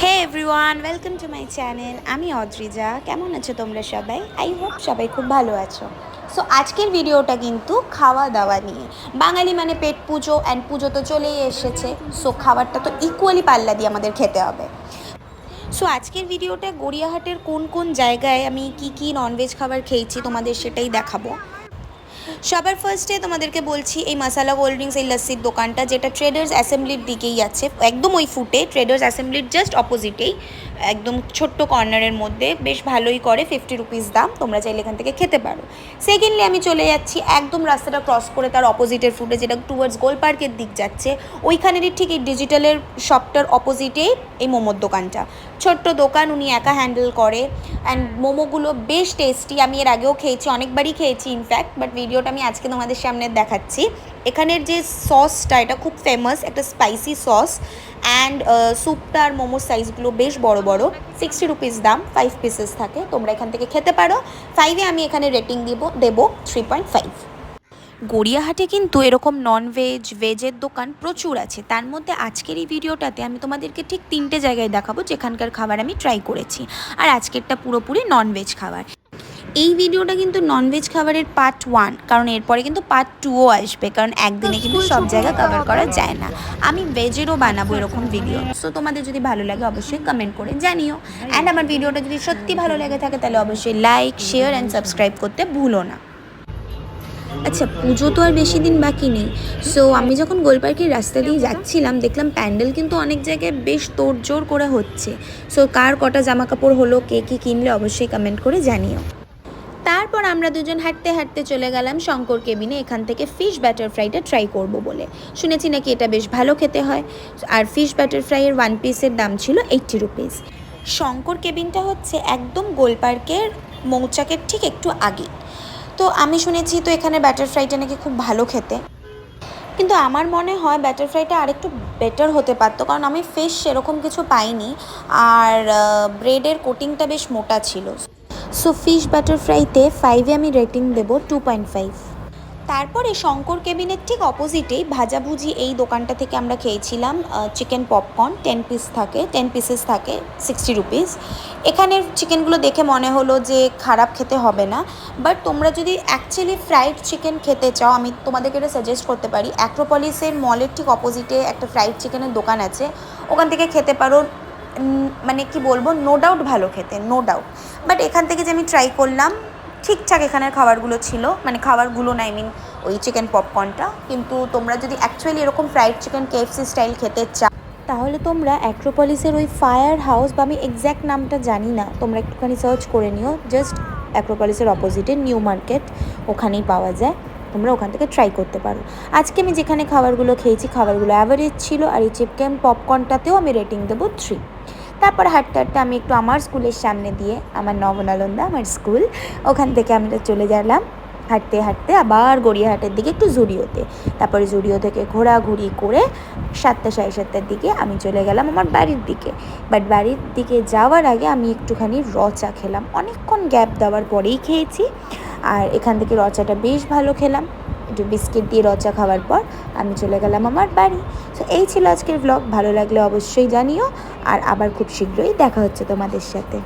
Hey everyone, welcome to my channel. আমি অদ্রিজা। কেমন আছো তোমরা সবাই? আই হোপ সবাই খুব ভালো আছো। সো আজকের ভিডিওটা কিন্তু খাওয়া দাওয়া নিয়ে। বাঙালি মানে পেট পুজো, অ্যান্ড পুজো তো চলেই এসেছে। সো খাবারটা তো ইকুয়ালি পাল্লা দিয়ে আমাদের খেতে হবে। সো আজকের ভিডিওটা গড়িয়াহাটের কোন কোন জায়গায় আমি কি ননভেজ খাবার খেয়েছি তোমাদের সেটাই দেখাবো। সবার ফার্স্টে তোমাদেরকে বলছি এই মশালা কোল্ড ড্রিঙ্কস, এই লস্যির দোকানটা, যেটা ট্রেডার্স অ্যাসেম্বলির দিকেই আছে, একদম ওই ফুটে ট্রেডার্স অ্যাসেম্বলির জাস্ট অপোজিটেই, একদম ছোট্ট কর্নারের মধ্যে, বেশ ভালোই করে, 50 রুপিস দাম। তোমরা চাইলে এখান থেকে খেতে পারো। সেকেন্ডলি আমি চলে যাচ্ছি একদম রাস্তাটা ক্রস করে তার অপোজিটের ফুটে, যেটা টুয়ার্ডস গোল পার্কের দিক যাচ্ছে, ওইখানেরই ঠিক এই ডিজিটালের শপটার অপোজিটেই এই মোমোর দোকানটা। ছোট্ট দোকান, উনি একা হ্যান্ডেল করে, অ্যান্ড মোমোগুলো বেশ টেস্টি। আমি এর আগেও খেয়েছি, অনেকবারই খেয়েছি ইনফ্যাক্ট, বাট ভিডিওটা আমি আজকে তোমাদের সামনে দেখাচ্ছি। এখানের যে সসটা, এটা খুব ফেমাস, একটা স্পাইসি সস, অ্যান্ড স্যুপটা আর মোমোর সাইজগুলো বেশ বড় বড়। 60 রুপিস দাম, 5 পিসেস থাকে। তোমরা এখান থেকে খেতে পারো। 5-এ আমি এখানে রেটিং দেবো 3.5। গড়িয়াহাটে কিন্তু এরকম ভেজের দোকান প্রচুর আছে। তার মধ্যে আজকের এই ভিডিওটাতে আমি তোমাদেরকে ঠিক 3টে জায়গায় দেখাবো যেখানকার খাবার আমি ট্রাই করেছি। আর আজকেরটা পুরোপুরি ননভেজ খাবার। এই ভিডিওটা কিন্তু ননভেজ খাবারের পার্ট 1, কারণ এরপরে কিন্তু পার্ট 2ও আসবে, কারণ একদিনে কিন্তু সব জায়গা কভার করা যায় না। আমি ভেজেরও বানাবো এরকম ভিডিও। সো তোমাদের যদি ভালো লাগে অবশ্যই কমেন্ট করে জানিও। অ্যান্ড আমার ভিডিওটা যদি সত্যি ভালো লেগে থাকে তাহলে অবশ্যই লাইক, শেয়ার অ্যান্ড সাবস্ক্রাইব করতে ভুলো না। আচ্ছা, পুজো তো আর বেশি দিন বাকি নেই। সো আমি যখন গোলপার্কের রাস্তা দিয়ে যাচ্ছিলাম, দেখলাম প্যান্ডেল কিন্তু অনেক জায়গায় বেশ তোড়জোড় করে হচ্ছে। সো কার কটা জামা কাপড় হলো, কে কী কিনলে অবশ্যই কমেন্ট করে জানিও। তারপর আমরা দুজন হাঁটতে হাঁটতে চলে গেলাম শঙ্কর কেবিনে, এখান থেকে ফিশ ব্যাটার ফ্রাইটা ট্রাই করব বলে। শুনেছি নাকি এটা বেশ ভালো খেতে হয়। আর ফিশ ব্যাটার ফ্রাইয়ের 1 পিসের দাম ছিল 80 রুপিস। শঙ্কর কেবিনটা হচ্ছে একদম গোলপার্কের মৌচাকের ঠিক একটু আগে। তো আমি শুনেছি তো এখানে ব্যাটার ফ্রাইটা নাকি খুব ভালো খেতে, কিন্তু আমার মনে হয় ব্যাটার ফ্রাইটা আরেকটু বেটার হতে পারতো, কারণ আমি ফিশ সেরকম কিছু পাইনি। আর ব্রেডের কোটিংটা বেশ মোটা ছিল। সো ফিশ বাটার ফ্রাইতে 5-এ আমি রেটিং দেবো 2.5। তারপরে শঙ্কর কেবিনের ঠিক অপোজিটেই ভাজাভুজি এই দোকানটা থেকে আমরা খেয়েছিলাম চিকেন পপকর্ন। 10 পিসেস থাকে, 60 রুপিস। এখানের চিকেনগুলো দেখে মনে হলো যে খারাপ খেতে হবে না, বাট তোমরা যদি অ্যাকচুয়ালি ফ্রাইড চিকেন খেতে চাও, আমি তোমাদেরকে এটা সাজেস্ট করতে পারি। অ্যাক্রোপলিসের মলের ঠিক অপোজিটে একটা ফ্রাইড চিকেনের দোকান আছে, ওখান থেকে খেতে পারো। মানে কি বলবো, নো ডাউট ভালো খেতে, নো ডাউট। বাট এখান থেকে যে আমি ট্রাই করলাম, ঠিকঠাক এখানের খাবারগুলো ছিল, মানে খাবারগুলো না, আই মিন ওই চিকেন পপকর্নটা। কিন্তু তোমরা যদি অ্যাকচুয়ালি এরকম ফ্রাইড চিকেন KFC স্টাইল খেতে চাও, তাহলে তোমরা অ্যাক্রোপলিসের ওই ফায়ার হাউস, বা আমি এক্স্যাক্ট নামটা জানি না, তোমরা একটুখানি সার্চ করে নিও। জাস্ট অ্যাক্রোপলিসের অপোজিটে নিউ মার্কেট, ওখানেই পাওয়া যায়। তোমরা ওখান থেকে ট্রাই করতে পারো। আজকে আমি যেখানে খাবারগুলো খেয়েছি, খাবারগুলো অ্যাভারেজ ছিল। আর এই চিকেন পপকর্নটাতেও আমি রেটিং দেবো 3। তারপর হাঁটতে হাঁটতে আমি একটু আমার স্কুলের সামনে দিয়ে, আমার নবনালন্দা আমার স্কুল, ওখান থেকে আমরা চলে গেলাম হাঁটতে হাঁটতে আবার গড়িয়াহাটের দিকে, একটু জুডিওতে। তারপরে জুডিও থেকে ঘোরাঘুরি করে 7টা সাড়ে 7টার দিকে আমি চলে গেলাম আমার বাড়ির দিকে। বাট বাড়ির দিকে যাওয়ার আগে আমি একটুখানি চা খেলাম, অনেকক্ষণ গ্যাপ দেওয়ার পরেই খেয়েছি। আর এখান থেকে চাটা বেশ ভালো খেলাম। একটু বিস্কিট দিয়ে চা খাওয়ার পর আমি চলে গেলাম আমার বাড়ি। সো এই ছিল আজকের ব্লগ। ভালো লাগলে অবশ্যই জানিও। আর আবার খুব শীঘ্রই দেখা হচ্ছে তোমাদের সাথে।